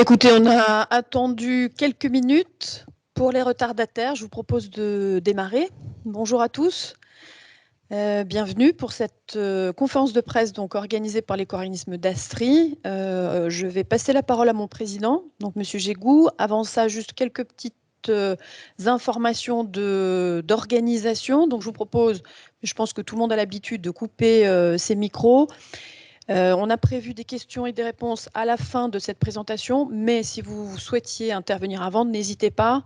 Écoutez, on a attendu quelques minutes pour les retardataires. Je vous propose de démarrer. Bonjour à tous. Bienvenue pour cette conférence de presse donc organisée par l'éco-organisme d'Astri. Je vais passer la parole à mon président, donc Monsieur Gégou. Avant ça, juste quelques petites informations d'organisation. Donc je vous propose, je pense que tout le monde a l'habitude de couper ses micros. On a prévu des questions et des réponses à la fin de cette présentation, mais si vous souhaitiez intervenir avant, n'hésitez pas.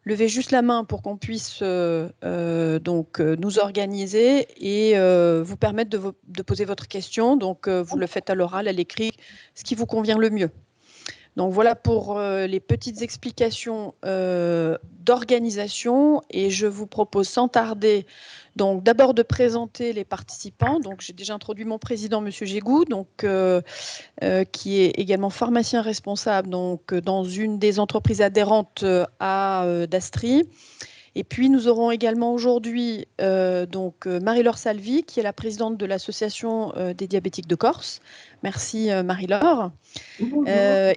Levez juste la main pour qu'on puisse nous organiser et vous permettre de poser votre question. Donc, vous le faites à l'oral, à l'écrit, ce qui vous convient le mieux. Donc, voilà pour les petites explications d'organisation. Et je vous propose sans tarder, donc d'abord de présenter les participants. Donc, j'ai déjà introduit mon président, Monsieur Gégou, donc qui est également pharmacien responsable donc, dans une des entreprises adhérentes d'Astri. Et puis, nous aurons également aujourd'hui Marie-Laure Salvi, qui est la présidente de l'Association des diabétiques de Corse. Merci Marie-Laure.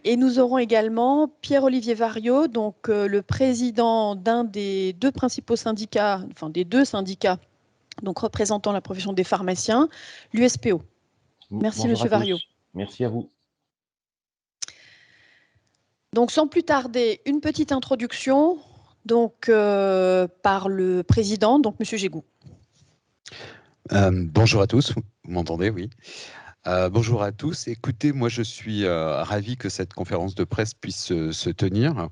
Et nous aurons également Pierre-Olivier Variot, donc le président d'un des deux principaux syndicats, enfin des deux syndicats, donc représentant la profession des pharmaciens, l'USPO. Merci Monsieur Variot. Merci à vous. Donc, sans plus tarder, une petite introduction donc, par le président, donc Monsieur Gégou. Bonjour à tous, vous m'entendez, oui. Bonjour à tous. Écoutez, moi je suis ravi que cette conférence de presse puisse se tenir.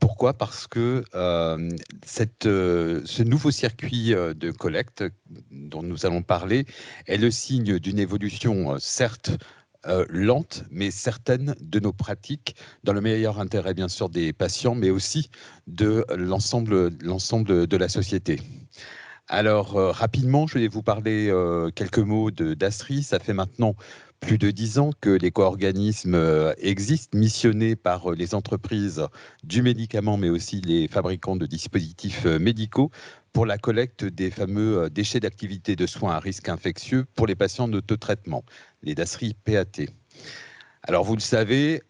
Pourquoi ? Parce que ce nouveau circuit de collecte dont nous allons parler est le signe d'une évolution, certes, lente, mais certaine de nos pratiques, dans le meilleur intérêt, bien sûr, des patients, mais aussi de l'ensemble de la société. Alors, rapidement, je vais vous parler quelques mots d'Astri. Ça fait maintenant plus de 10 ans que l'éco-organisme existe, missionné par les entreprises du médicament, mais aussi les fabricants de dispositifs médicaux, pour la collecte des fameux déchets d'activité de soins à risque infectieux pour les patients d'autotraitement, les DASRI PAT. Alors, vous le savez,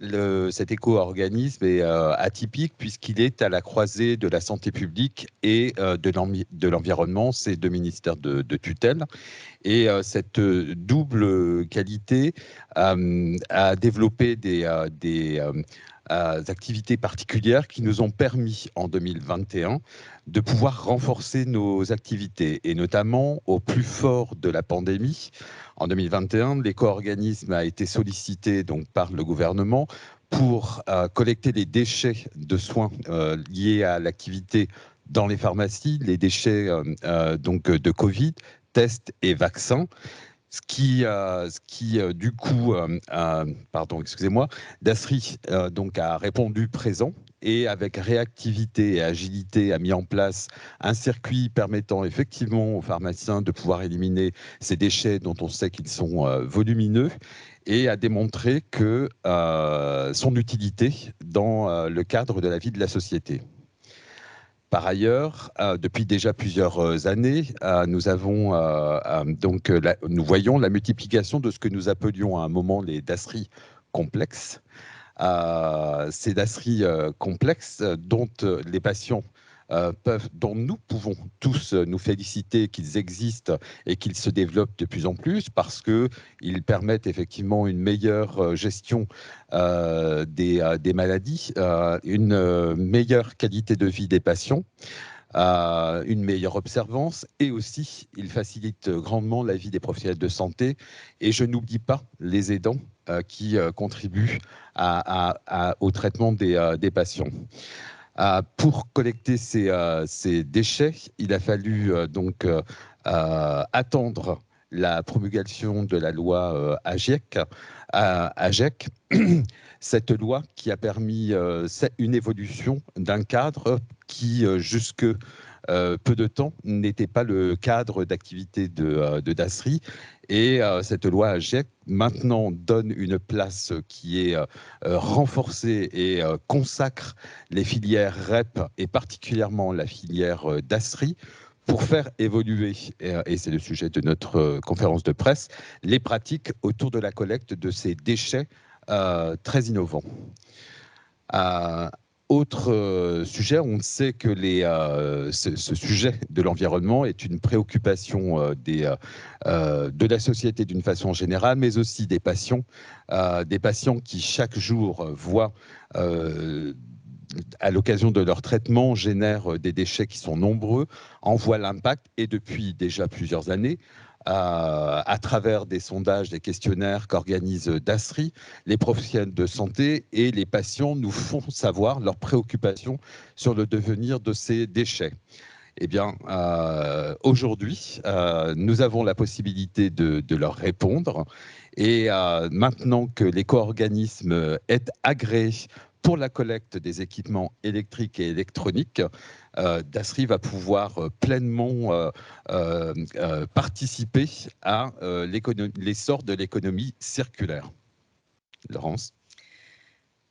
cet éco-organisme est atypique puisqu'il est à la croisée de la santé publique et de l'environnement, ces deux ministères de tutelle. Et cette double qualité a développé des activités particulières qui nous ont permis, en 2021, de pouvoir renforcer nos activités, et notamment au plus fort de la pandémie. En 2021, l'éco-organisme a été sollicité donc, par le gouvernement pour collecter les déchets de soins liés à l'activité dans les pharmacies, les déchets donc, de Covid, tests et vaccins. Ce qui du coup, Dasri donc a répondu présent et avec réactivité et agilité a mis en place un circuit permettant effectivement aux pharmaciens de pouvoir éliminer ces déchets dont on sait qu'ils sont volumineux et a démontré que son utilité dans le cadre de la vie de la société. Par ailleurs, depuis déjà plusieurs années, nous voyons la multiplication de ce que nous appelions à un moment les DASRI complexes. Ces DASRI complexes dont les patients dont nous pouvons tous nous féliciter qu'ils existent et qu'ils se développent de plus en plus parce qu'ils permettent effectivement une meilleure gestion des maladies, une meilleure qualité de vie des patients, une meilleure observance et aussi ils facilitent grandement la vie des professionnels de santé. Et je n'oublie pas les aidants qui contribuent au traitement des patients. Pour collecter ces déchets, il a fallu attendre la promulgation de la loi AGEC, cette loi qui a permis une évolution d'un cadre qui, jusque peu de temps, n'était pas le cadre d'activité de Dasri. Et cette loi AGEC, maintenant, donne une place qui est renforcée et consacre les filières REP et particulièrement la filière Dasri pour faire évoluer, et c'est le sujet de notre conférence de presse, les pratiques autour de la collecte de ces déchets très innovants. Autre sujet, on sait que ce sujet de l'environnement est une préoccupation de la société d'une façon générale, mais aussi des patients qui chaque jour voient à l'occasion de leur traitement, génèrent des déchets qui sont nombreux, en voient l'impact, et depuis déjà plusieurs années, à travers des sondages, des questionnaires qu'organise Dasri, les professionnels de santé et les patients nous font savoir leurs préoccupations sur le devenir de ces déchets. Eh bien, aujourd'hui, nous avons la possibilité de leur répondre. Et maintenant que l'éco-organisme est agréé pour la collecte des équipements électriques et électroniques, Dasri va pouvoir pleinement participer à l'essor de l'économie circulaire. Laurence.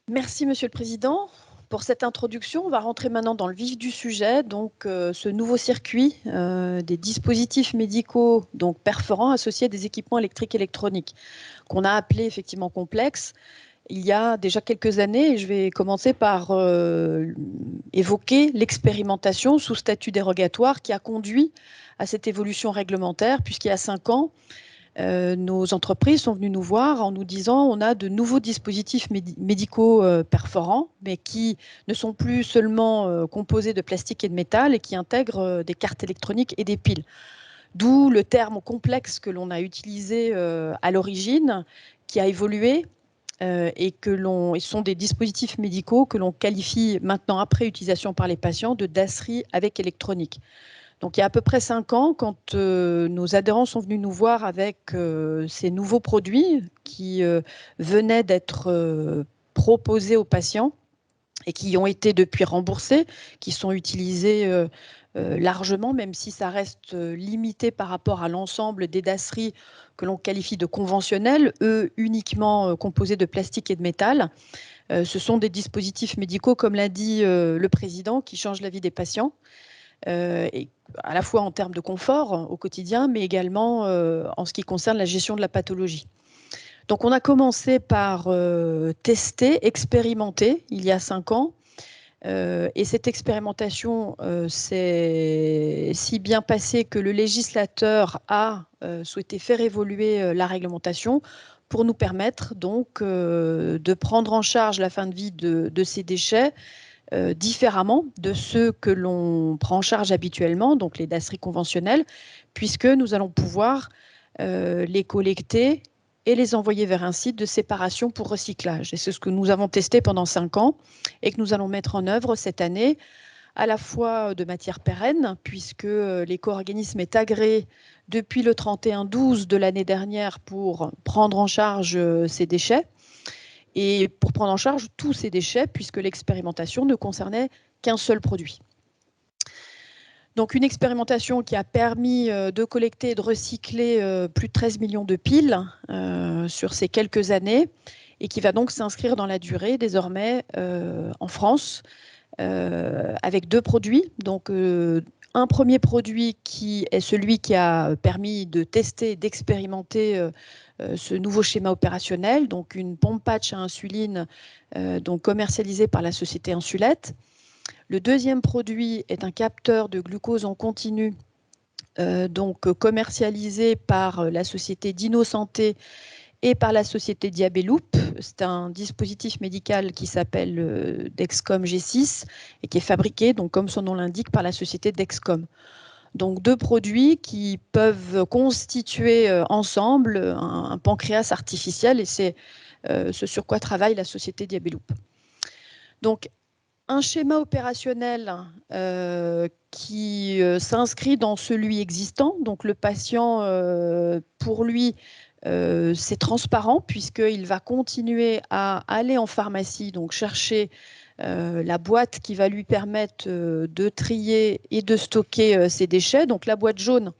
Merci, Monsieur le Président. Pour cette introduction, on va rentrer maintenant dans le vif du sujet. Donc, ce nouveau circuit des dispositifs médicaux donc perforants associés à des équipements électriques et électroniques, qu'on a appelé effectivement complexe il y a déjà quelques années. Et je vais commencer par évoquer l'expérimentation sous statut dérogatoire qui a conduit à cette évolution réglementaire, puisqu'il y a 5 ans, nos entreprises sont venues nous voir en nous disant on a de nouveaux dispositifs médicaux perforants, mais qui ne sont plus seulement composés de plastique et de métal et qui intègrent des cartes électroniques et des piles. D'où le terme complexe que l'on a utilisé à l'origine, qui a évolué et sont des dispositifs médicaux que l'on qualifie maintenant, après utilisation par les patients, de DASRI avec électronique. Donc, il y a à peu près 5 ans, quand nos adhérents sont venus nous voir avec ces nouveaux produits qui venaient d'être proposés aux patients et qui ont été depuis remboursés, qui sont utilisés largement, même si ça reste limité par rapport à l'ensemble des DASRI que l'on qualifie de conventionnels, eux uniquement composés de plastique et de métal. Ce sont des dispositifs médicaux, comme l'a dit le Président, qui changent la vie des patients. Et à la fois en termes de confort au quotidien, mais également en ce qui concerne la gestion de la pathologie. Donc on a commencé par tester, expérimenter il y a 5 ans. Et cette expérimentation s'est si bien passée que le législateur a souhaité faire évoluer la réglementation pour nous permettre donc de prendre en charge la fin de vie de ces déchets différemment de ceux que l'on prend en charge habituellement, donc les DASRI conventionnels, puisque nous allons pouvoir les collecter et les envoyer vers un site de séparation pour recyclage. Et c'est ce que nous avons testé pendant 5 ans et que nous allons mettre en œuvre cette année, à la fois de matière pérenne, puisque l'éco-organisme est agréé depuis le 31/12 de l'année dernière pour prendre en charge ces déchets, et pour prendre en charge tous ces déchets, puisque l'expérimentation ne concernait qu'un seul produit. Donc une expérimentation qui a permis de collecter et de recycler plus de 13 millions de piles sur ces quelques années, et qui va donc s'inscrire dans la durée désormais en France, avec 2 produits. Donc un premier produit qui est celui qui a permis de tester, d'expérimenter ce nouveau schéma opérationnel, donc une pompe patch à insuline donc commercialisée par la société Insulette. Le deuxième produit est un capteur de glucose en continu donc commercialisé par la société DinoSanté et par la société Diabeloop. C'est un dispositif médical qui s'appelle Dexcom G6 et qui est fabriqué, donc, comme son nom l'indique, par la société Dexcom. Donc 2 produits qui peuvent constituer ensemble un pancréas artificiel, et c'est ce sur quoi travaille la société Diabeloop. Donc un schéma opérationnel qui s'inscrit dans celui existant. Donc le patient, pour lui, c'est transparent, puisqu'il va continuer à aller en pharmacie, donc chercher la boîte qui va lui permettre de trier et de stocker ses déchets. Donc la boîte jaune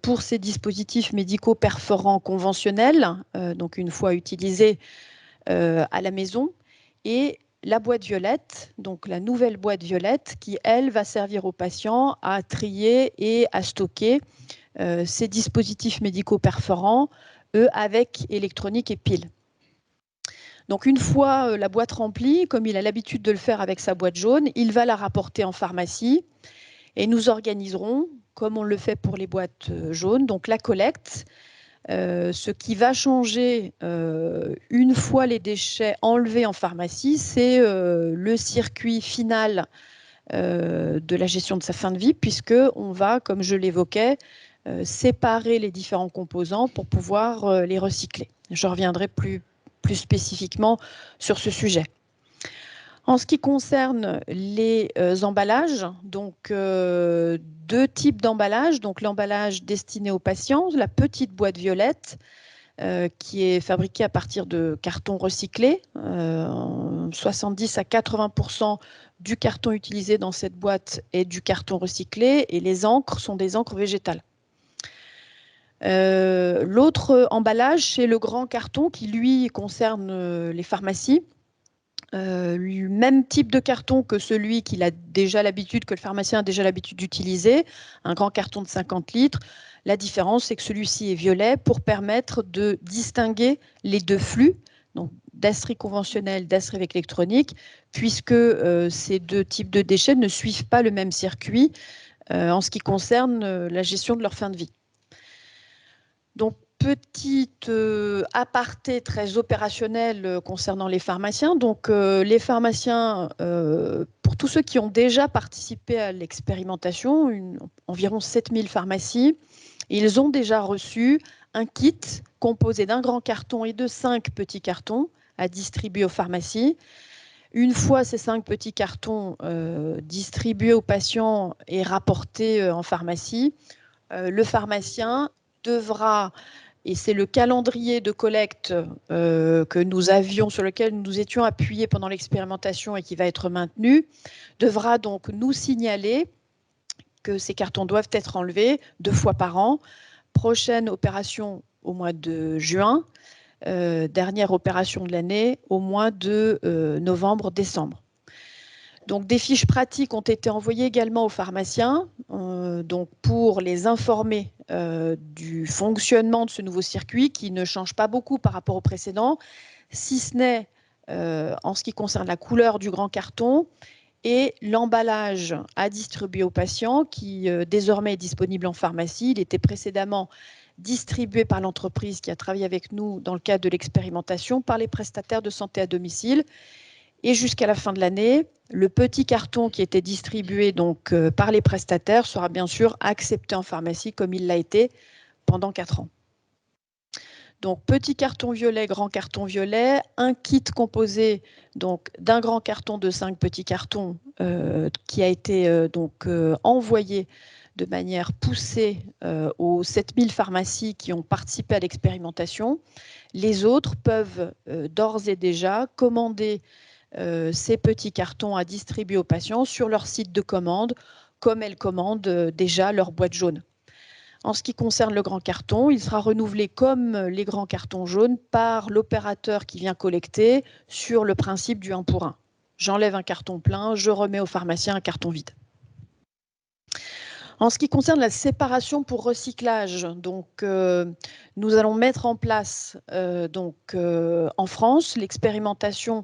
pour ces dispositifs médicaux perforants conventionnels, donc une fois utilisés à la maison, et la boîte violette, donc la nouvelle boîte violette, qui, elle, va servir aux patients à trier et à stocker ces dispositifs médicaux perforants, eux, avec électronique et piles. Donc une fois la boîte remplie, comme il a l'habitude de le faire avec sa boîte jaune, il va la rapporter en pharmacie et nous organiserons, comme on le fait pour les boîtes jaunes, donc la collecte. Ce qui va changer une fois les déchets enlevés en pharmacie, c'est le circuit final de la gestion de sa fin de vie, puisqu'on va, comme je l'évoquais, séparer les différents composants pour pouvoir les recycler. Je reviendrai plus spécifiquement sur ce sujet. En ce qui concerne les emballages, donc deux types d'emballages. Donc l'emballage destiné aux patients, la petite boîte violette, qui est fabriquée à partir de carton recyclé. 70 à 80% du carton utilisé dans cette boîte est du carton recyclé et les encres sont des encres végétales. L'autre emballage, c'est le grand carton qui, lui, concerne les pharmacies. Le même type de carton que celui qu'il a déjà l'habitude, que le pharmacien a déjà l'habitude d'utiliser, un grand carton de 50 litres. La différence, c'est que celui-ci est violet pour permettre de distinguer les deux flux, donc d'acerie conventionnelle, d'acerie avec électronique, puisque ces deux types de déchets ne suivent pas le même circuit en ce qui concerne la gestion de leur fin de vie. Donc, petite aparté très opérationnel concernant les pharmaciens. Donc, les pharmaciens, pour tous ceux qui ont déjà participé à l'expérimentation, environ 7000 pharmacies, ils ont déjà reçu un kit composé d'un grand carton et de 5 petits cartons à distribuer aux pharmacies. Une fois ces 5 petits cartons distribués aux patients et rapportés en pharmacie, le pharmacien devra, et c'est le calendrier de collecte que nous avions, sur lequel nous étions appuyés pendant l'expérimentation et qui va être maintenu, devra donc nous signaler que ces cartons doivent être enlevés 2 fois par an. Prochaine opération au mois de juin, dernière opération de l'année au mois de novembre-décembre. Donc, des fiches pratiques ont été envoyées également aux pharmaciens donc pour les informer du fonctionnement de ce nouveau circuit qui ne change pas beaucoup par rapport au précédent, si ce n'est en ce qui concerne la couleur du grand carton et l'emballage à distribuer aux patients qui désormais est disponible en pharmacie. Il était précédemment distribué par l'entreprise qui a travaillé avec nous dans le cadre de l'expérimentation par les prestataires de santé à domicile. Et jusqu'à la fin de l'année, le petit carton qui était distribué donc, par les prestataires sera bien sûr accepté en pharmacie comme il l'a été pendant 4 ans. Donc, petit carton violet, grand carton violet, un kit composé donc d'un grand carton de 5 petits cartons qui a été envoyé de manière poussée aux 7000 pharmacies qui ont participé à l'expérimentation. Les autres peuvent d'ores et déjà commander ces petits cartons à distribuer aux patients sur leur site de commande, comme elles commandent déjà leur boîte jaune. En ce qui concerne le grand carton, il sera renouvelé comme les grands cartons jaunes par l'opérateur qui vient collecter sur le principe du 1 pour 1. J'enlève un carton plein, je remets au pharmacien un carton vide. En ce qui concerne la séparation pour recyclage, donc, nous allons mettre en place en France l'expérimentation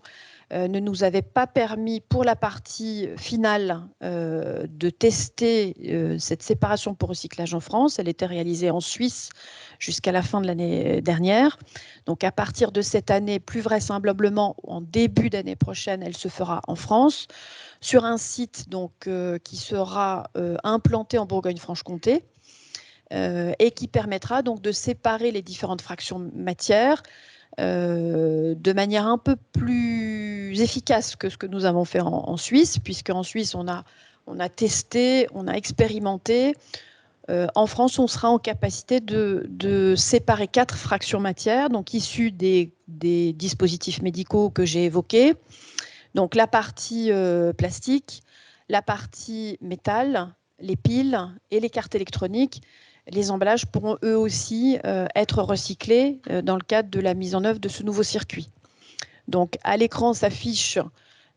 ne nous avait pas permis pour la partie finale de tester cette séparation pour recyclage en France. Elle était réalisée en Suisse jusqu'à la fin de l'année dernière. Donc à partir de cette année, plus vraisemblablement en début d'année prochaine, elle se fera en France sur un site donc, qui sera implanté en Bourgogne-Franche-Comté. Et qui permettra donc de séparer les différentes fractions matières de manière un peu plus efficace que ce que nous avons fait en Suisse, puisqu'en Suisse, on a testé, on a expérimenté. En France, on sera en capacité de séparer 4 fractions matières, donc issues des dispositifs médicaux que j'ai évoqués. Donc la partie plastique, la partie métal, les piles et les cartes électroniques. Les emballages pourront eux aussi être recyclés dans le cadre de la mise en œuvre de ce nouveau circuit. Donc à l'écran s'affichent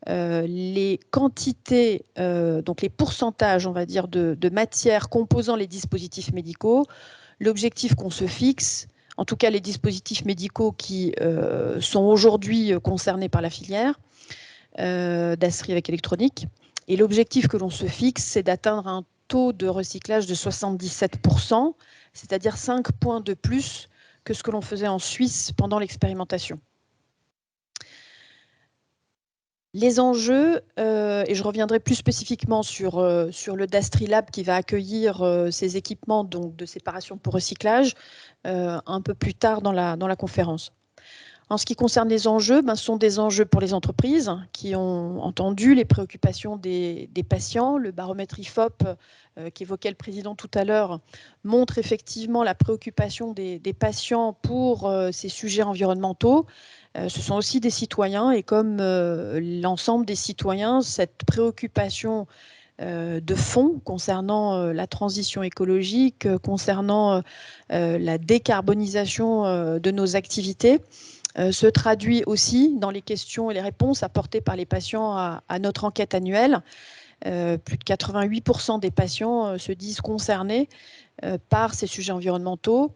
les quantités, donc les pourcentages, on va dire, de matières composant les dispositifs médicaux. L'objectif qu'on se fixe en tout cas les dispositifs médicaux qui sont aujourd'hui concernés par la filière d'Astri avec électronique. Et l'objectif que l'on se fixe, c'est d'atteindre un taux de recyclage de 77%, c'est-à-dire 5 points de plus que ce que l'on faisait en Suisse pendant l'expérimentation. Les enjeux, et je reviendrai plus spécifiquement sur le Dastri Lab qui va accueillir ces équipements donc, de séparation pour recyclage un peu plus tard dans la conférence. En ce qui concerne les enjeux, ce sont des enjeux pour les entreprises qui ont entendu les préoccupations des patients. Le baromètre IFOP qu'évoquait le président tout à l'heure montre effectivement la préoccupation des patients pour ces sujets environnementaux. Ce sont aussi des citoyens et comme l'ensemble des citoyens, cette préoccupation de fond concernant la transition écologique, concernant la décarbonisation de nos activités, se traduit aussi dans les questions et les réponses apportées par les patients à notre enquête annuelle. Plus de 88% des patients se disent concernés par ces sujets environnementaux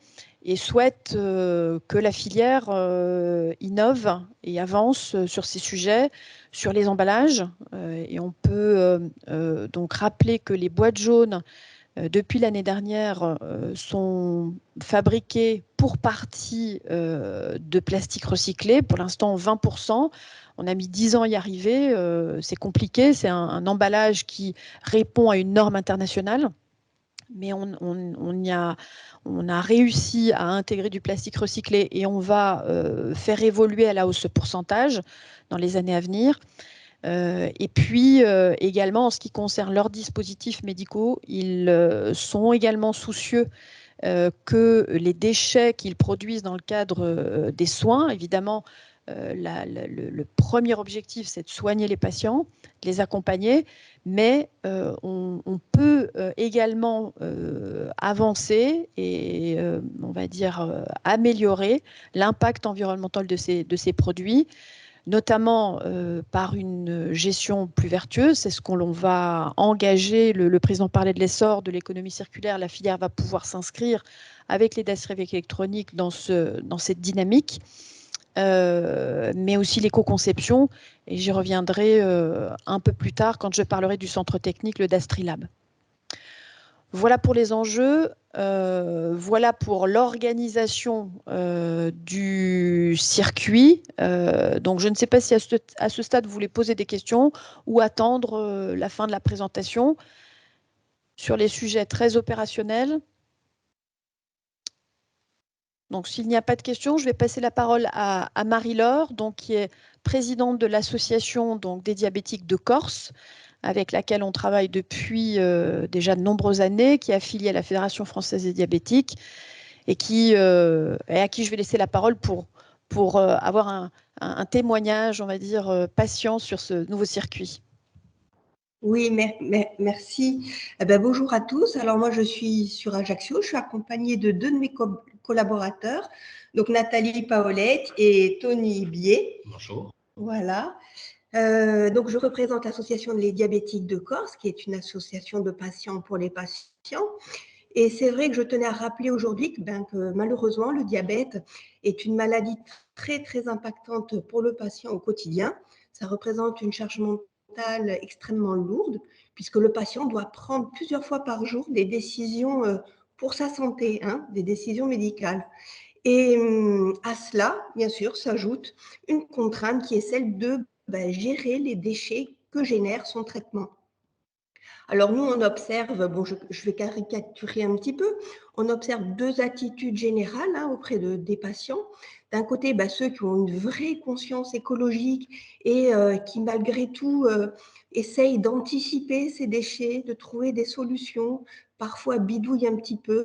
et souhaitent que la filière innove et avance sur ces sujets, sur les emballages. Et on peut donc rappeler que les boîtes jaunes depuis l'année dernière, sont fabriquées pour partie de plastique recyclé. Pour l'instant, 20%. On a mis 10 ans à y arriver. C'est compliqué. C'est un emballage qui répond à une norme internationale. Mais on a réussi à intégrer du plastique recyclé et on va faire évoluer à la hausse ce pourcentage dans les années à venir. Et puis également en ce qui concerne leurs dispositifs médicaux, ils sont également soucieux que les déchets qu'ils produisent dans le cadre des soins, évidemment, le premier objectif, c'est de soigner les patients, de les accompagner, mais on peut également avancer et, on va dire, améliorer l'impact environnemental de ces produits, notamment par une gestion plus vertueuse. C'est ce qu'on va engager. Le président parlait de l'essor de l'économie circulaire. La filière va pouvoir s'inscrire avec les Dastri électroniques dans cette dynamique, mais aussi l'éco-conception. Et j'y reviendrai un peu plus tard quand je parlerai du centre technique, le Dastri Lab. Voilà pour les enjeux, voilà pour l'organisation du circuit. Donc je ne sais pas si à ce stade vous voulez poser des questions ou attendre la fin de la présentation sur les sujets très opérationnels. Donc s'il n'y a pas de questions, je vais passer la parole à Marie-Laure, qui est présidente de l'association des diabétiques de Corse, avec laquelle on travaille depuis déjà de nombreuses années, qui est affiliée à la Fédération française des diabétiques et à qui je vais laisser la parole pour avoir un témoignage, on va dire, patient sur ce nouveau circuit. Oui, merci. Bonjour à tous. Alors moi, je suis sur Ajaccio. Je suis accompagnée de deux de mes collaborateurs, donc Nathalie Paolette et Tony Bier. Bonjour. Voilà. Donc je représente l'association des diabétiques de Corse, qui est une association de patients pour les patients. Et c'est vrai que je tenais à rappeler aujourd'hui que malheureusement, le diabète est une maladie très, très impactante pour le patient au quotidien. Ça représente une charge mentale extrêmement lourde, puisque le patient doit prendre plusieurs fois par jour des décisions pour sa santé, des décisions médicales. Et à cela, bien sûr, s'ajoute une contrainte qui est celle de gérer les déchets que génère son traitement. Alors nous, on observe, je vais caricaturer un petit peu, on observe deux attitudes générales auprès des patients. D'un côté, ceux qui ont une vraie conscience écologique et qui malgré tout essayent d'anticiper ces déchets, de trouver des solutions, parfois bidouillent un petit peu.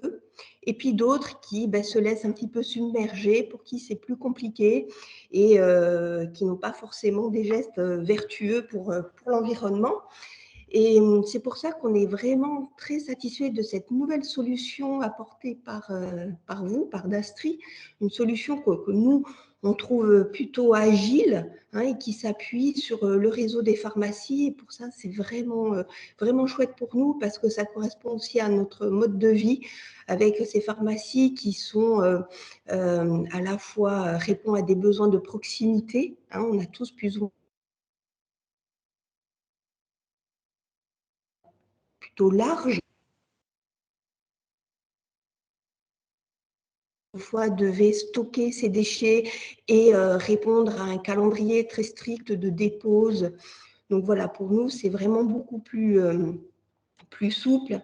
Et puis d'autres qui se laissent un petit peu submerger, pour qui c'est plus compliqué et qui n'ont pas forcément des gestes vertueux pour l'environnement. Et c'est pour ça qu'on est vraiment très satisfait de cette nouvelle solution apportée par vous, par Dastri, une solution que nous, on trouve plutôt agile, hein, et qui s'appuie sur le réseau des pharmacies. Et pour ça, c'est vraiment chouette pour nous parce que ça correspond aussi à notre mode de vie avec ces pharmacies qui sont à la fois répondent à des besoins de proximité. Hein, on a tous plus ou moins plutôt large. Fois devait stocker ses déchets et répondre à un calendrier très strict de dépose. Donc voilà, pour nous, c'est vraiment beaucoup plus souple.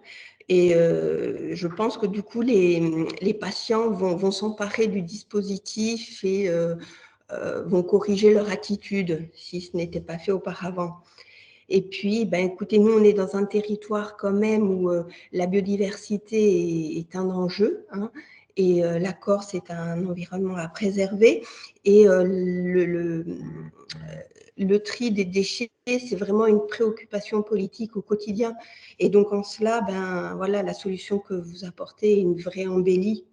Et je pense que du coup, les patients vont s'emparer du dispositif et vont corriger leur attitude si ce n'était pas fait auparavant. Et puis, écoutez, nous, on est dans un territoire quand même où la biodiversité est un enjeu, hein, et la Corse est un environnement à préserver. Et le tri des déchets, c'est vraiment une préoccupation politique au quotidien. Et donc, en cela, voilà, la solution que vous apportez est une vraie embellie.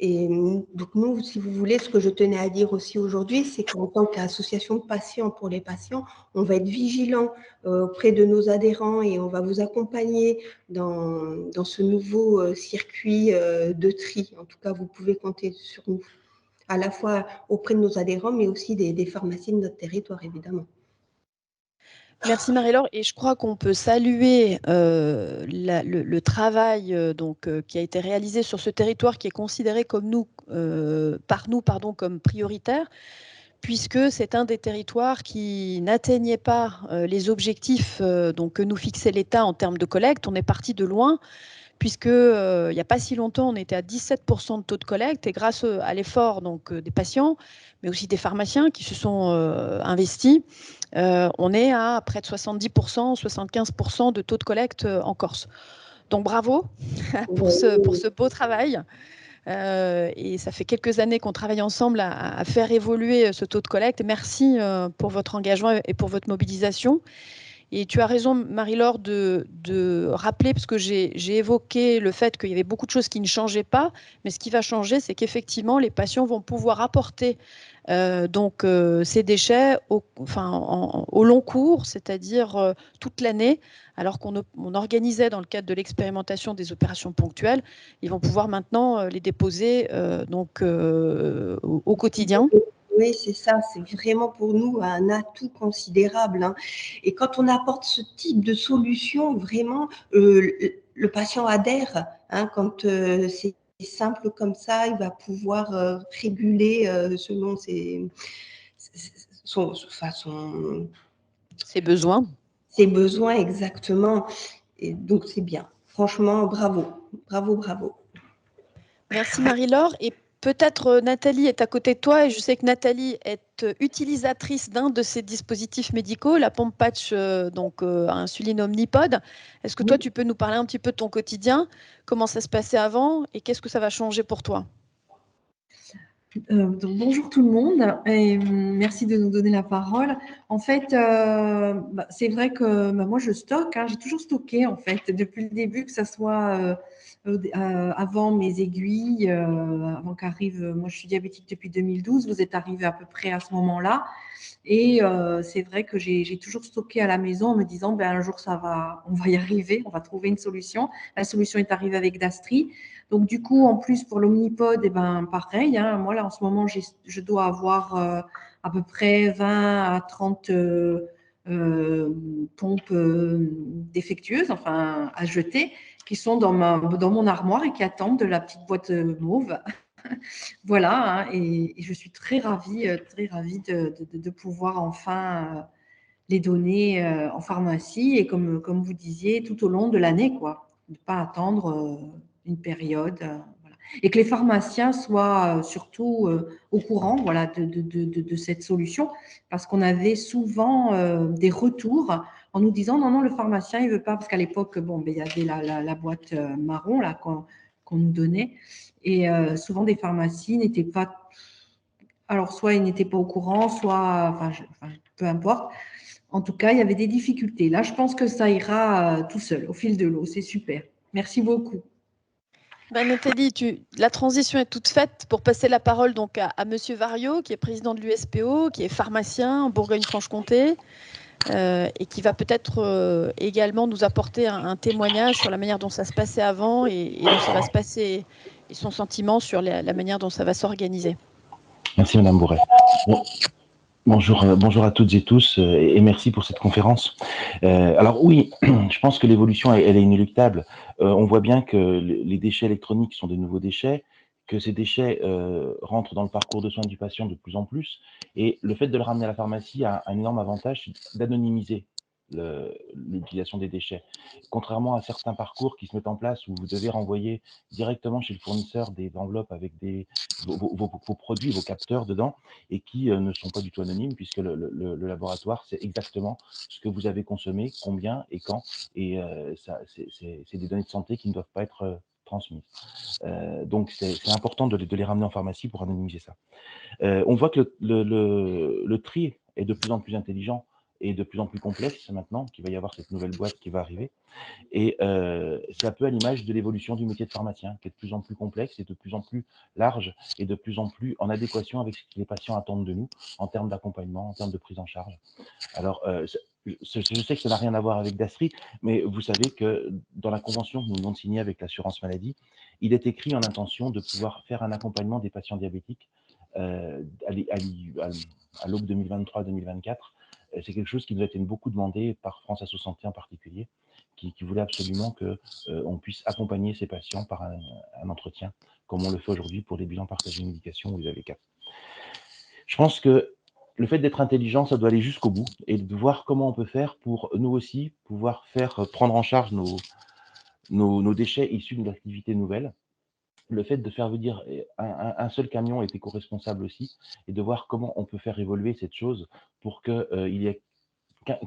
Et donc, nous, si vous voulez, ce que je tenais à dire aussi aujourd'hui, c'est qu'en tant qu'association de patients pour les patients, on va être vigilant auprès de nos adhérents et on va vous accompagner dans ce nouveau circuit de tri. En tout cas, vous pouvez compter sur nous, à la fois auprès de nos adhérents, mais aussi des pharmacies de notre territoire, évidemment. Merci Marie-Laure. Et je crois qu'on peut saluer le travail qui a été réalisé sur ce territoire qui est considéré comme par nous comme prioritaire, puisque c'est un des territoires qui n'atteignait pas les objectifs que nous fixait l'État en termes de collecte. On est parti de loin, puisque il n'y a pas si longtemps, on était à 17% de taux de collecte, et grâce à l'effort des patients, mais aussi des pharmaciens qui se sont investis, on est à près de 70%, 75% de taux de collecte en Corse. Donc bravo pour ce beau travail. Et ça fait quelques années qu'on travaille ensemble à faire évoluer ce taux de collecte. Merci pour votre engagement et pour votre mobilisation. Et tu as raison, Marie-Laure, de rappeler, parce que j'ai évoqué le fait qu'il y avait beaucoup de choses qui ne changeaient pas, mais ce qui va changer, c'est qu'effectivement, les patients vont pouvoir apporter ces déchets au long cours, c'est-à-dire toute l'année, alors qu'on organisait dans le cadre de l'expérimentation des opérations ponctuelles. Ils vont pouvoir maintenant les déposer au quotidien. Oui, c'est ça, c'est vraiment pour nous un atout considérable, hein. Et quand on apporte ce type de solution, vraiment, le patient adhère, hein, quand c'est simple comme ça, il va pouvoir réguler selon ses besoins. Ses besoins, exactement. Et donc, c'est bien. Franchement, bravo, bravo, bravo. Merci Marie-Laure. Et peut-être Nathalie est à côté de toi, et je sais que Nathalie est utilisatrice d'un de ces dispositifs médicaux, la pompe patch insuline Omnipod. Est-ce que toi, tu peux nous parler un petit peu de ton quotidien, comment ça se passait avant et qu'est-ce que ça va changer pour toi? Donc, bonjour tout le monde et merci de nous donner la parole. En fait, c'est vrai que moi je stocke, hein, j'ai toujours stocké en fait depuis le début, que ça soit avant mes aiguilles, avant qu'arrive, moi je suis diabétique depuis 2012, vous êtes arrivé à peu près à ce moment-là, et c'est vrai que j'ai toujours stocké à la maison en me disant un jour on va y arriver, on va trouver une solution. La solution est arrivée avec Dastri. Donc, du coup, en plus, pour l'Omnipod, pareil, hein, moi, là, en ce moment, je dois avoir à peu près 20 à 30 pompes défectueuses, enfin, à jeter, qui sont dans mon armoire et qui attendent de la petite boîte mauve. Voilà, hein, et je suis très ravie de pouvoir enfin les donner en pharmacie et comme vous disiez, tout au long de l'année, quoi. Ne pas attendre une période. Voilà. Et que les pharmaciens soient surtout au courant, voilà, de cette solution, parce qu'on avait souvent des retours en nous disant non, le pharmacien, il ne veut pas, parce qu'à l'époque, il y avait la boîte marron là, qu'on nous donnait, et souvent des pharmacies n'étaient pas. Alors, soit ils n'étaient pas au courant, soit, peu importe. En tout cas, il y avait des difficultés. Là, je pense que ça ira tout seul, au fil de l'eau. C'est super. Merci beaucoup. Nathalie, la transition est toute faite pour passer la parole donc à Monsieur Variot, qui est président de l'USPO, qui est pharmacien en Bourgogne-Franche-Comté, et qui va peut-être également nous apporter un témoignage sur la manière dont ça se passait avant et dont ça va se passer, et son sentiment sur la manière dont ça va s'organiser. Merci Madame Bourret. Bon, bonjour à toutes et tous et merci pour cette conférence. Alors oui, je pense que l'évolution elle est inéluctable. On voit bien que les déchets électroniques sont des nouveaux déchets, que ces déchets rentrent dans le parcours de soins du patient de plus en plus, et le fait de le ramener à la pharmacie a un énorme avantage d'anonymiser l'utilisation des déchets. Contrairement à certains parcours qui se mettent en place où vous devez renvoyer directement chez le fournisseur des enveloppes avec vos produits, vos capteurs dedans, et qui ne sont pas du tout anonymes, puisque le laboratoire sait exactement ce que vous avez consommé, combien et quand, et c'est des données de santé qui ne doivent pas être transmises. Donc c'est important de les ramener en pharmacie pour anonymiser ça. On voit que le tri est de plus en plus intelligent et de plus en plus complexe maintenant, qu'il va y avoir cette nouvelle boîte qui va arriver. Et c'est un peu à l'image de l'évolution du métier de pharmacien, qui est de plus en plus complexe et de plus en plus large et de plus en plus en adéquation avec ce que les patients attendent de nous en termes d'accompagnement, en termes de prise en charge. Alors, je sais que ça n'a rien à voir avec Dasri, mais vous savez que dans la convention que nous venons de signer avec l'assurance maladie, il est écrit en intention de pouvoir faire un accompagnement des patients diabétiques à l'aube 2023-2024. C'est quelque chose qui nous a été beaucoup demandé par France Asso Santé en particulier, qui voulait absolument qu'on puisse accompagner ces patients par un entretien, comme on le fait aujourd'hui pour les bilans partagés de médication ou les AVK. Je pense que le fait d'être intelligent, ça doit aller jusqu'au bout et de voir comment on peut faire pour nous aussi pouvoir faire prendre en charge nos déchets issus d'une activité nouvelle. Le fait de faire venir un seul camion est éco-responsable aussi, et de voir comment on peut faire évoluer cette chose pour qu'il y ait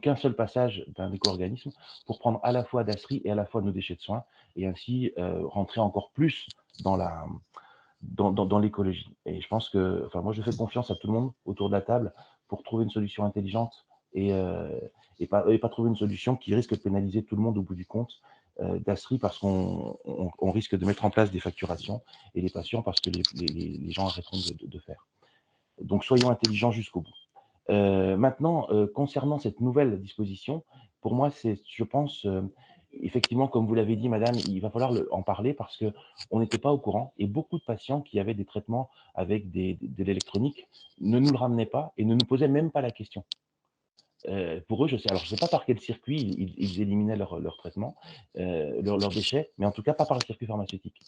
qu'un seul passage d'un éco-organisme pour prendre à la fois Dasri et à la fois nos déchets de soins, et ainsi rentrer encore plus dans l'écologie. Et je pense que, enfin, moi, je fais confiance à tout le monde autour de la table pour trouver une solution intelligente et pas trouver une solution qui risque de pénaliser tout le monde au bout du compte. Dasri parce qu'on risque de mettre en place des facturations, et les patients parce que les gens arrêteront de faire. Donc, soyons intelligents jusqu'au bout. Maintenant, concernant cette nouvelle disposition, pour moi, c'est, je pense, effectivement, comme vous l'avez dit, madame, il va falloir en parler parce qu'on n'était pas au courant, et beaucoup de patients qui avaient des traitements avec de l'électronique ne nous le ramenaient pas et ne nous posaient même pas la question. Pour eux, je sais pas par quel circuit ils éliminaient leur traitement, leurs déchets, mais en tout cas pas par le circuit pharmaceutique.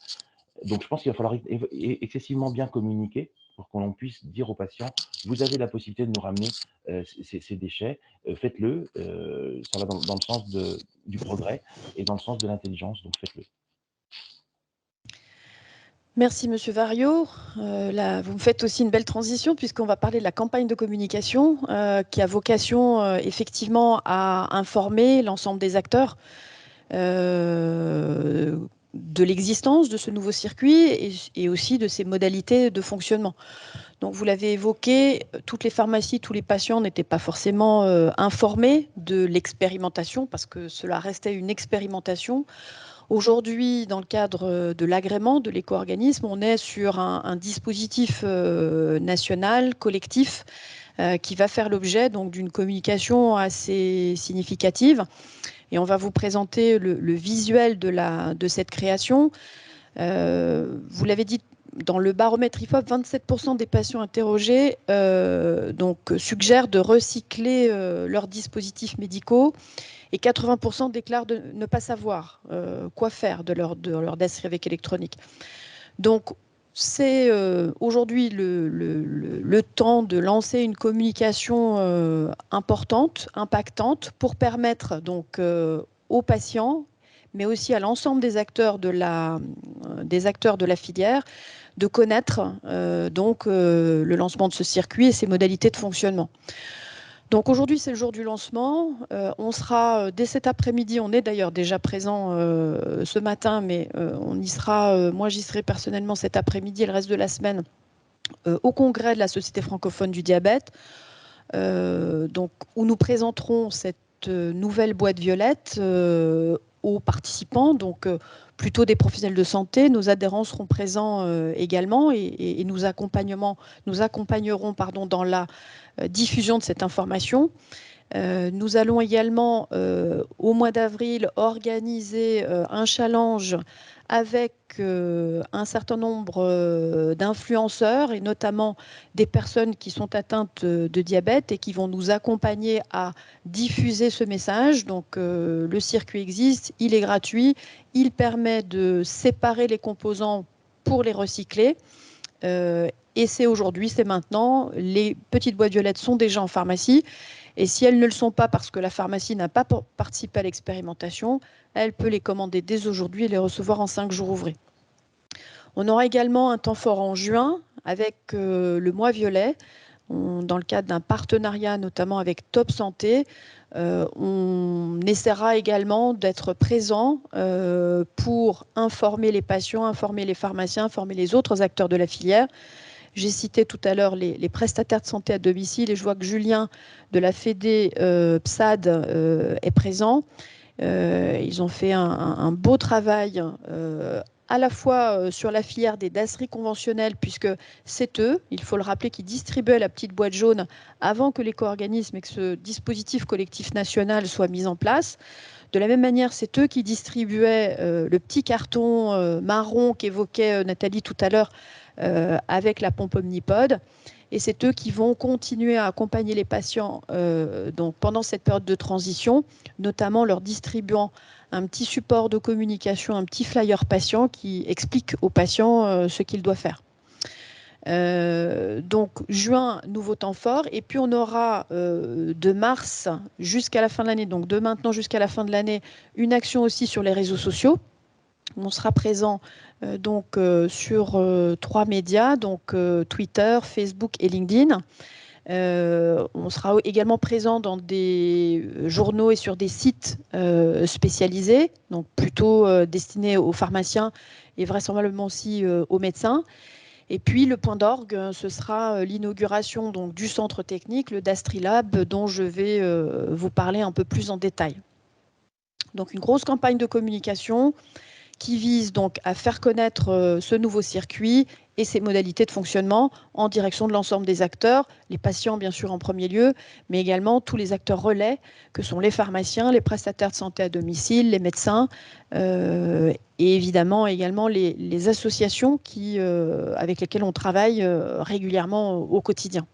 Donc, je pense qu'il va falloir excessivement bien communiquer pour qu'on puisse dire aux patients, vous avez la possibilité de nous ramener ces déchets, faites-le, ça va dans le sens du progrès et dans le sens de l'intelligence, donc faites-le. Merci Monsieur Variot. Là, vous me faites aussi une belle transition puisqu'on va parler de la campagne de communication qui a vocation effectivement à informer l'ensemble des acteurs de l'existence de ce nouveau circuit et aussi de ses modalités de fonctionnement. Donc vous l'avez évoqué, toutes les pharmacies, tous les patients n'étaient pas forcément informés de l'expérimentation parce que cela restait une expérimentation. Aujourd'hui, dans le cadre de l'agrément de l'éco-organisme, on est sur un dispositif national, collectif, qui va faire l'objet donc d'une communication assez significative. Et on va vous présenter le visuel de cette création. Vous l'avez dit, dans le baromètre IFOP, 27% des patients interrogés donc, suggèrent de recycler leurs dispositifs médicaux. Et 80% déclarent de ne pas savoir quoi faire de leur Dasri avec électronique. Donc, c'est aujourd'hui le temps de lancer une communication importante, impactante, pour permettre donc aux patients, mais aussi à l'ensemble des acteurs de la filière, de connaître donc le lancement de ce circuit et ses modalités de fonctionnement. Donc aujourd'hui, c'est le jour du lancement. On sera dès cet après-midi, on est d'ailleurs déjà présent ce matin, mais on y sera, moi j'y serai personnellement cet après-midi et le reste de la semaine au congrès de la Société francophone du diabète, donc, où nous présenterons cette nouvelle boîte violette aux participants, donc plutôt des professionnels de santé. Nos adhérents seront présents également et nous accompagnerons dans la diffusion de cette information. Nous allons également, au mois d'avril, organiser un challenge avec un certain nombre d'influenceurs et notamment des personnes qui sont atteintes de diabète et qui vont nous accompagner à diffuser ce message. Donc, le circuit existe, il est gratuit, il permet de séparer les composants pour les recycler. Et c'est aujourd'hui, c'est maintenant. Les petites boîtes violettes sont déjà en pharmacie. Et si elles ne le sont pas parce que la pharmacie n'a pas participé à l'expérimentation, elle peut les commander dès aujourd'hui et les recevoir en 5 jours ouvrés. On aura également un temps fort en juin avec le mois violet, dans le cadre d'un partenariat notamment avec Top Santé. On essaiera également d'être présent pour informer les patients, informer les pharmaciens, informer les autres acteurs de la filière. J'ai cité tout à l'heure les prestataires de santé à domicile et je vois que Julien de la Fédé PSAD est présent. Ils ont fait un beau travail à la fois sur la filière des dasseries conventionnelles, puisque c'est eux, il faut le rappeler, qui distribuaient la petite boîte jaune avant que l'éco-organisme et que ce dispositif collectif national soit mis en place. De la même manière, c'est eux qui distribuaient le petit carton marron qu'évoquait Nathalie tout à l'heure avec la pompe Omnipod. Et c'est eux qui vont continuer à accompagner les patients donc pendant cette période de transition, notamment leur distribuant un petit support de communication, un petit flyer patient qui explique aux patients ce qu'il doit faire. Donc juin, nouveau temps fort, et puis on aura de mars jusqu'à la fin de l'année, donc de maintenant jusqu'à la fin de l'année, une action aussi sur les réseaux sociaux. On sera présent sur 3 médias, donc Twitter, Facebook et LinkedIn. On sera également présent dans des journaux et sur des sites spécialisés, donc plutôt destinés aux pharmaciens et vraisemblablement aussi aux médecins. Et puis le point d'orgue, ce sera l'inauguration donc du centre technique, le Dastrilab, dont je vais vous parler un peu plus en détail. Donc une grosse campagne de communication qui vise donc à faire connaître ce nouveau circuit et ses modalités de fonctionnement en direction de l'ensemble des acteurs, les patients bien sûr en premier lieu, mais également tous les acteurs relais que sont les pharmaciens, les prestataires de santé à domicile, les médecins et évidemment également les associations avec lesquelles on travaille régulièrement au quotidien.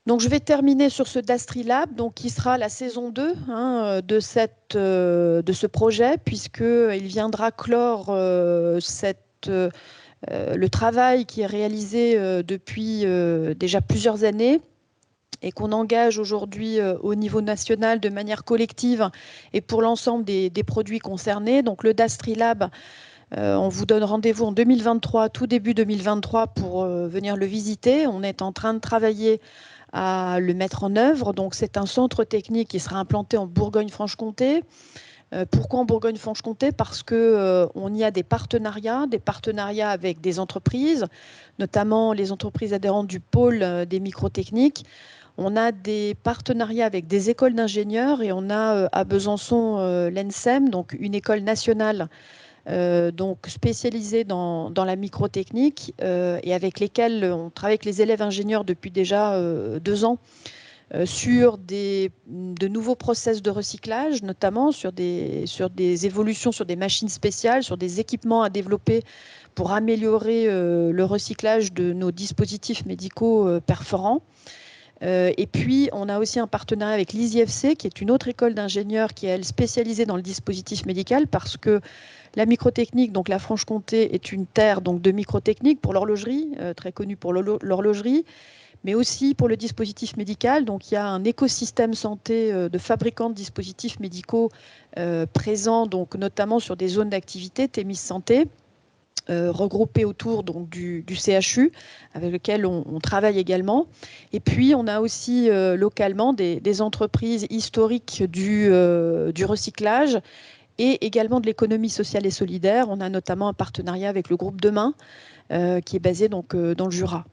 Donc, je vais terminer sur ce Dastrilab, donc qui sera la saison 2 de ce projet, puisqu'il viendra clore le travail qui est réalisé depuis déjà plusieurs années et qu'on engage aujourd'hui au niveau national de manière collective et pour l'ensemble des produits concernés. Donc, le Dastrilab, on vous donne rendez-vous en 2023, tout début 2023, pour venir le visiter. On est en train de travailler à le mettre en œuvre. Donc, c'est un centre technique qui sera implanté en Bourgogne-Franche-Comté. Pourquoi en Bourgogne-Franche-Comté? Parce qu'on y a des partenariats avec des entreprises, notamment les entreprises adhérentes du pôle des microtechniques. On a des partenariats avec des écoles d'ingénieurs et on a à Besançon l'ENSEM, donc une école nationale donc spécialisés dans la microtechnique et avec lesquels on travaille avec les élèves ingénieurs depuis déjà 2 ans sur de nouveaux process de recyclage, notamment sur des évolutions, sur des machines spéciales, sur des équipements à développer pour améliorer le recyclage de nos dispositifs médicaux perforants. Et puis, on a aussi un partenariat avec l'ISIFC, qui est une autre école d'ingénieurs qui est, elle, spécialisée dans le dispositif médical, parce que la microtechnique, donc la Franche-Comté, est une terre donc, de microtechnique pour l'horlogerie, très connue pour l'horlogerie, mais aussi pour le dispositif médical. Donc, il y a un écosystème santé de fabricants de dispositifs médicaux présents, donc, notamment sur des zones d'activité, Thémis Santé, regroupés autour donc, du CHU, avec lequel on travaille également. Et puis, on a aussi localement des entreprises historiques du recyclage et également de l'économie sociale et solidaire. On a notamment un partenariat avec le groupe Demain, qui est basé donc, dans le Jura.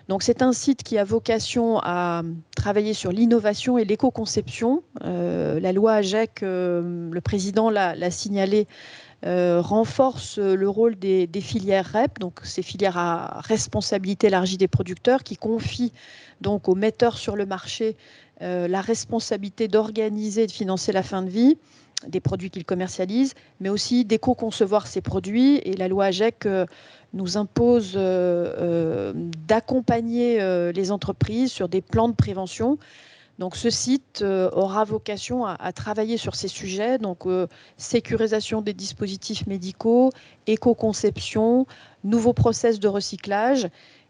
Donc c'est un site qui a vocation à travailler sur l'innovation et l'éco-conception. La loi AGEC, le président l'a signalé, renforce le rôle des filières REP, donc ces filières à responsabilité élargie des producteurs, qui confient donc aux metteurs sur le marché la responsabilité d'organiser et de financer la fin de vie des produits qu'ils commercialisent, mais aussi d'éco-concevoir ces produits. Et la loi AGEC nous impose d'accompagner les entreprises sur des plans de prévention. Donc ce site aura vocation à travailler sur ces sujets, donc sécurisation des dispositifs médicaux, éco-conception, nouveaux process de recyclage.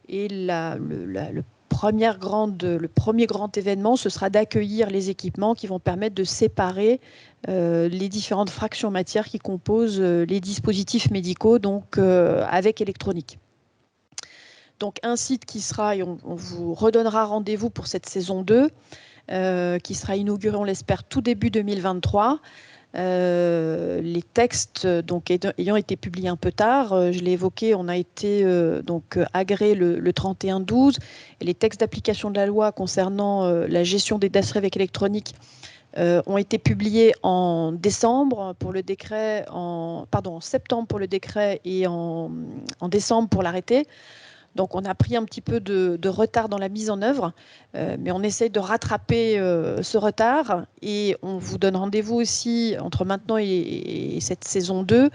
Et le premier grand événement, ce sera d'accueillir les équipements qui vont permettre de séparer les différentes fractions matières qui composent les dispositifs médicaux, donc avec électronique. Donc un site qui sera, et on vous redonnera rendez-vous pour cette saison 2, qui sera inauguré, on l'espère, tout début 2023. Les textes donc, ayant été publiés un peu tard, je l'ai évoqué, on a été agréé le 31/12, et les textes d'application de la loi concernant la gestion des DASRE avec électronique ont été publiés en décembre pour le décret, en septembre pour le décret et en décembre pour l'arrêté. Donc, on a pris un petit peu de retard dans la mise en œuvre, mais on essaye de rattraper ce retard, et on vous donne rendez-vous aussi entre maintenant et cette saison 2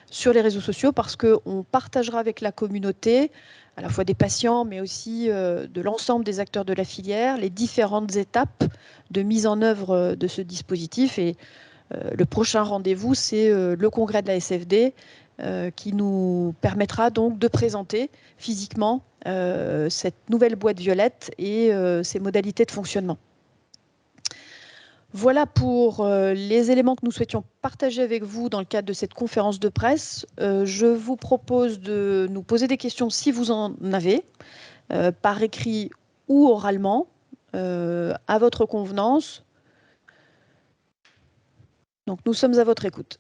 sur les réseaux sociaux, parce qu'on partagera avec la communauté, à la fois des patients, mais aussi de l'ensemble des acteurs de la filière, les différentes étapes de mise en œuvre de ce dispositif. Et le prochain rendez-vous, c'est le congrès de la SFD, qui nous permettra donc de présenter physiquement cette nouvelle boîte violette et ses modalités de fonctionnement. Voilà pour les éléments que nous souhaitions partager avec vous dans le cadre de cette conférence de presse. Je vous propose de nous poser des questions si vous en avez, par écrit ou oralement, à votre convenance. Donc nous sommes à votre écoute.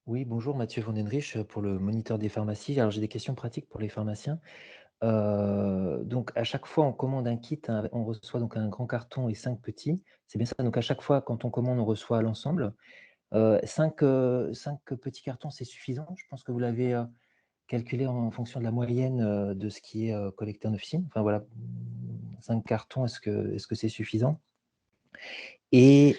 Oui, bonjour, Mathieu Vandenrich pour le Moniteur des pharmacies. Alors, j'ai des questions pratiques pour les pharmaciens. Donc, à chaque fois, on commande un kit, on reçoit donc un grand carton et 5 petits. C'est bien ça. Donc, à chaque fois, quand on commande, on reçoit l'ensemble. 5 petits cartons, c'est suffisant. Je pense que vous l'avez calculé en fonction de la moyenne de ce qui est collecté en officine. Enfin, voilà, 5 cartons, est-ce que c'est suffisant? Et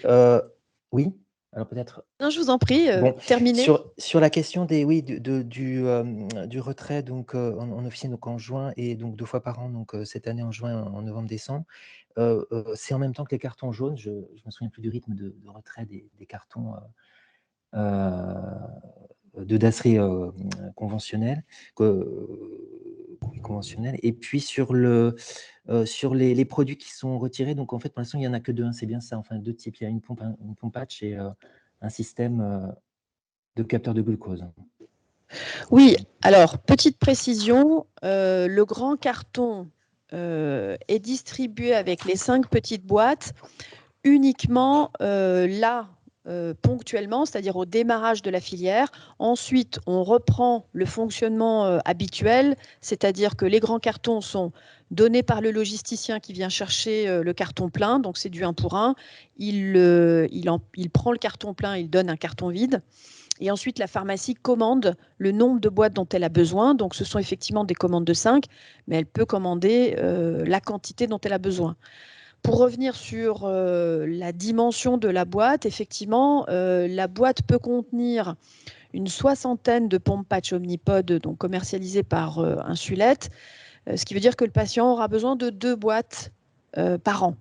oui, alors peut-être. Non, je vous en prie, Bon, terminez. sur la question du retrait donc, en officine, donc en juin, et donc 2 fois par an, donc cette année en juin, en novembre, décembre, c'est en même temps que les cartons jaunes. Je ne me souviens plus du rythme de retrait des cartons de DASRI conventionnels. Et puis sur les produits qui sont retirés, donc en fait pour l'instant il n'y en a que 2, c'est bien ça, enfin 2 types, il y a une pompe patch et un système de capteur de glucose. Oui, alors, petite précision, le grand carton est distribué avec les 5 petites boîtes uniquement là, ponctuellement, c'est-à-dire au démarrage de la filière. Ensuite, on reprend le fonctionnement habituel, c'est-à-dire que les grands cartons sont donnés par le logisticien qui vient chercher le carton plein, donc c'est du 1 pour 1. Il prend le carton plein, il donne un carton vide. Et ensuite, la pharmacie commande le nombre de boîtes dont elle a besoin. Donc, ce sont effectivement des commandes de 5, mais elle peut commander la quantité dont elle a besoin. Pour revenir sur la dimension de la boîte, effectivement, la boîte peut contenir une 60aine de pompes patch Omnipod, donc commercialisées par Insulette, ce qui veut dire que le patient aura besoin de 2 boîtes par an.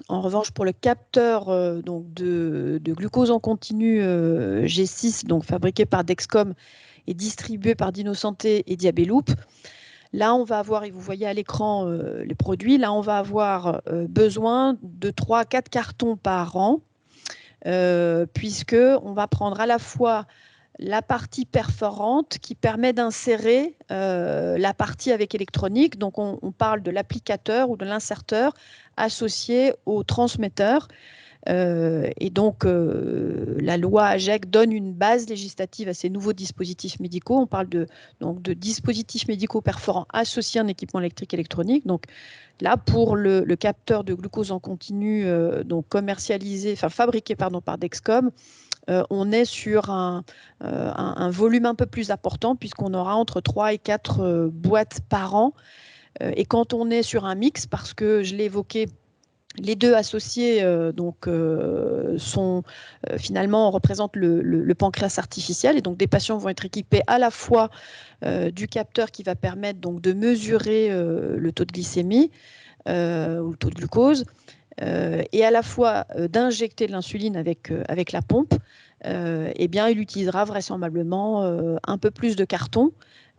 En revanche, pour le capteur donc de glucose en continu G6, donc fabriqué par Dexcom et distribué par DinoSanté et Diabeloop, là, on va avoir, et vous voyez à l'écran les produits, là, on va avoir besoin de 3 à 4 cartons par an, puisqu'on va prendre à la fois la partie perforante qui permet d'insérer la partie avec électronique. Donc, on parle de l'applicateur ou de l'inserteur associé au transmetteur. Et donc, la loi AGEC donne une base législative à ces nouveaux dispositifs médicaux. On parle donc de dispositifs médicaux perforants associés à un équipement électrique électronique. Donc là, pour le capteur de glucose en continu, donc commercialisé, enfin fabriqué par Dexcom, on est sur un volume un peu plus important puisqu'on aura entre 3 et 4 boîtes par an. Et quand on est sur un mix, parce que je l'ai évoqué, les deux associés sont finalement représentent le pancréas artificiel, et donc des patients vont être équipés à la fois du capteur qui va permettre donc de mesurer le taux de glycémie ou le taux de glucose, et à la fois d'injecter de l'insuline avec la pompe. Eh bien, il utilisera vraisemblablement un peu plus de carton.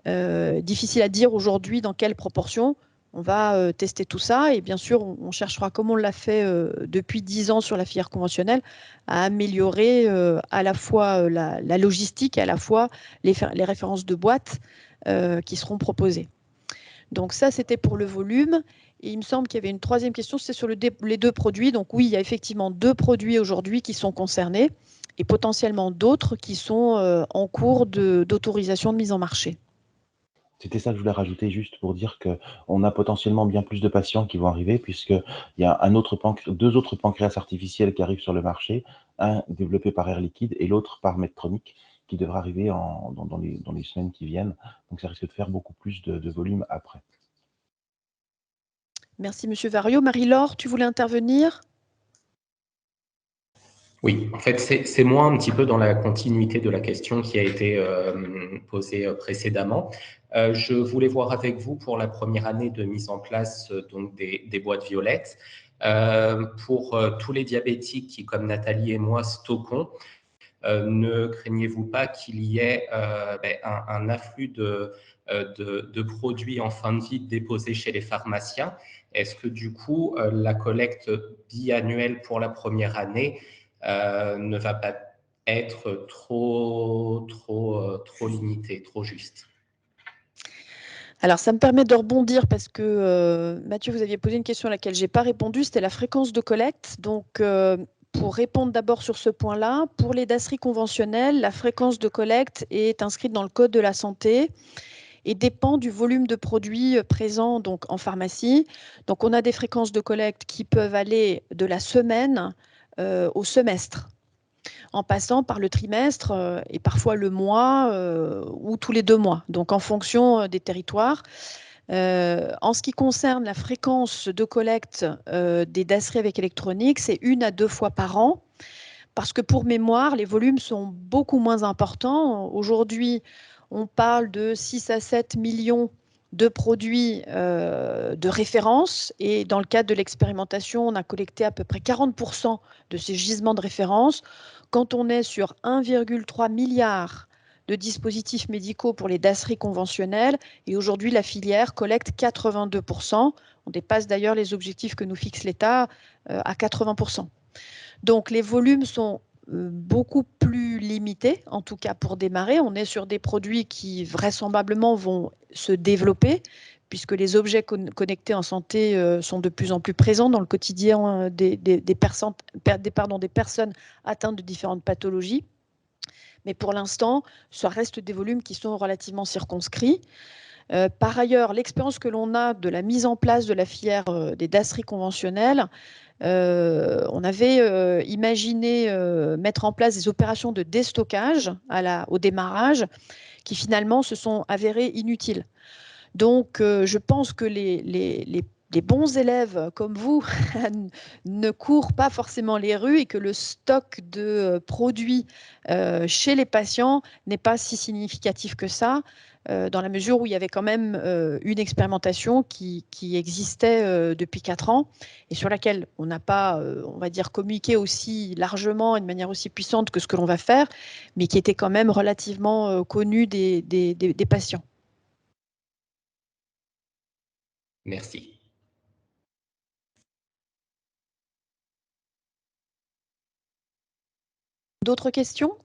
Difficile à dire aujourd'hui dans quelle proportion. On va tester tout ça, et bien sûr, on cherchera, comme on l'a fait depuis 10 ans sur la filière conventionnelle, à améliorer à la fois la logistique et à la fois les références de boîtes qui seront proposées. Donc ça, c'était pour le volume. Et il me semble qu'il y avait une troisième question, c'est sur les deux produits. Donc oui, il y a effectivement 2 produits aujourd'hui qui sont concernés et potentiellement d'autres qui sont en cours d'autorisation de mise en marché. C'était ça que je voulais rajouter, juste pour dire qu'on a potentiellement bien plus de patients qui vont arriver, puisqu'il y a deux autres pancréas artificiels qui arrivent sur le marché, un développé par Air Liquide et l'autre par Medtronic, qui devra arriver dans les semaines qui viennent. Donc ça risque de faire beaucoup plus de volume après. Merci, Monsieur Vario. Marie-Laure, tu voulais intervenir? Oui, en fait, c'est moi un petit peu dans la continuité de la question qui a été posée précédemment. Je voulais voir avec vous pour la première année de mise en place donc des boîtes violettes. Pour tous les diabétiques qui, comme Nathalie et moi, stockons, ne craignez-vous pas qu'il y ait un afflux de produits en fin de vie déposés chez les pharmaciens? Est-ce que du coup, la collecte biannuelle pour la première année ne va pas être trop limitée, trop juste? Alors, ça me permet de rebondir parce que, Mathieu, vous aviez posé une question à laquelle je n'ai pas répondu, c'était la fréquence de collecte. Donc, pour répondre d'abord sur ce point-là, pour les DASRI conventionnelles, la fréquence de collecte est inscrite dans le Code de la santé et dépend du volume de produits présents donc, en pharmacie. Donc, on a des fréquences de collecte qui peuvent aller de la semaine au semestre, en passant par le trimestre et parfois le mois ou tous les 2 mois, donc en fonction des territoires. En ce qui concerne la fréquence de collecte des DASRI avec électronique, c'est 1 à 2 fois par an, parce que pour mémoire, les volumes sont beaucoup moins importants. Aujourd'hui, on parle de 6 à 7 millions de produits de référence, et dans le cadre de l'expérimentation, on a collecté à peu près 40% de ces gisements de référence. Quand on est sur 1,3 milliard de dispositifs médicaux pour les DASRI conventionnels, et aujourd'hui la filière collecte 82%, on dépasse d'ailleurs les objectifs que nous fixe l'État à 80%. Donc les volumes sont beaucoup plus limités, en tout cas pour démarrer. On est sur des produits qui vraisemblablement vont se développer, puisque les objets connectés en santé sont de plus en plus présents dans le quotidien des personnes atteintes de différentes pathologies. Mais pour l'instant, ça reste des volumes qui sont relativement circonscrits. Par ailleurs, l'expérience que l'on a de la mise en place de la filière des DASRI conventionnelles, on avait imaginé mettre en place des opérations de déstockage au démarrage qui finalement se sont avérées inutiles. Donc, je pense que les bons élèves comme vous ne courent pas forcément les rues, et que le stock de produits chez les patients n'est pas si significatif que ça, dans la mesure où il y avait quand même une expérimentation qui existait depuis 4 ans et sur laquelle on n'a pas, on va dire, communiqué aussi largement et de manière aussi puissante que ce que l'on va faire, mais qui était quand même relativement connue des patients. Merci. D'autres questions?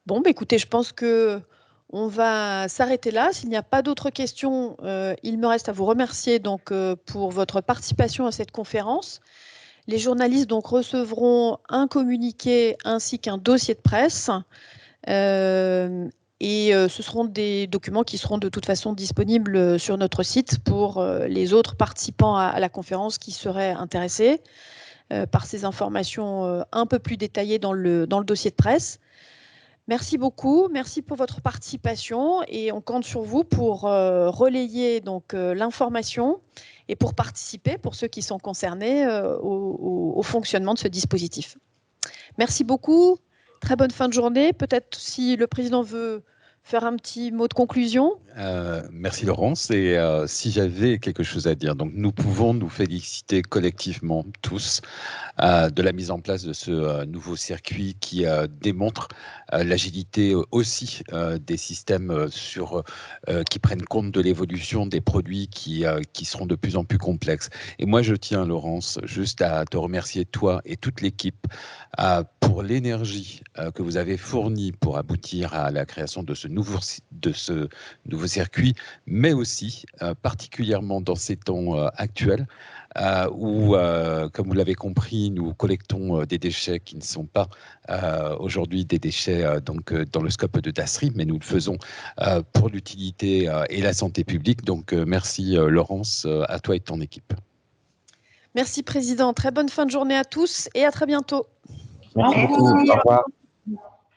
Bon, écoutez, je pense que on va s'arrêter là. S'il n'y a pas d'autres questions, il me reste à vous remercier donc pour votre participation à cette conférence. Les journalistes donc recevront un communiqué ainsi qu'un dossier de presse. Ce seront des documents qui seront de toute façon disponibles sur notre site pour les autres participants à la conférence qui seraient intéressés par ces informations un peu plus détaillées dans le dossier de presse. Merci beaucoup, merci pour votre participation et on compte sur vous pour relayer donc l'information et pour participer, pour ceux qui sont concernés, au fonctionnement de ce dispositif. Merci beaucoup, très bonne fin de journée. Peut-être si le président veut faire un petit mot de conclusion. Merci Laurence. Et si j'avais quelque chose à dire, donc nous pouvons nous féliciter collectivement tous de la mise en place de ce nouveau circuit qui démontre l'agilité aussi des systèmes qui prennent compte de l'évolution des produits qui seront de plus en plus complexes. Et moi, je tiens, Laurence, juste à te remercier, toi et toute l'équipe, pour l'énergie que vous avez fournie pour aboutir à la création de ce nouveau circuit, mais aussi particulièrement dans ces temps actuels, où, comme vous l'avez compris, nous collectons des déchets qui ne sont pas aujourd'hui des déchets dans le scope de Dasri, mais nous le faisons pour l'utilité et la santé publique. Donc merci Laurence, à toi et ton équipe. Merci Président, très bonne fin de journée à tous et à très bientôt. Merci beaucoup, au revoir.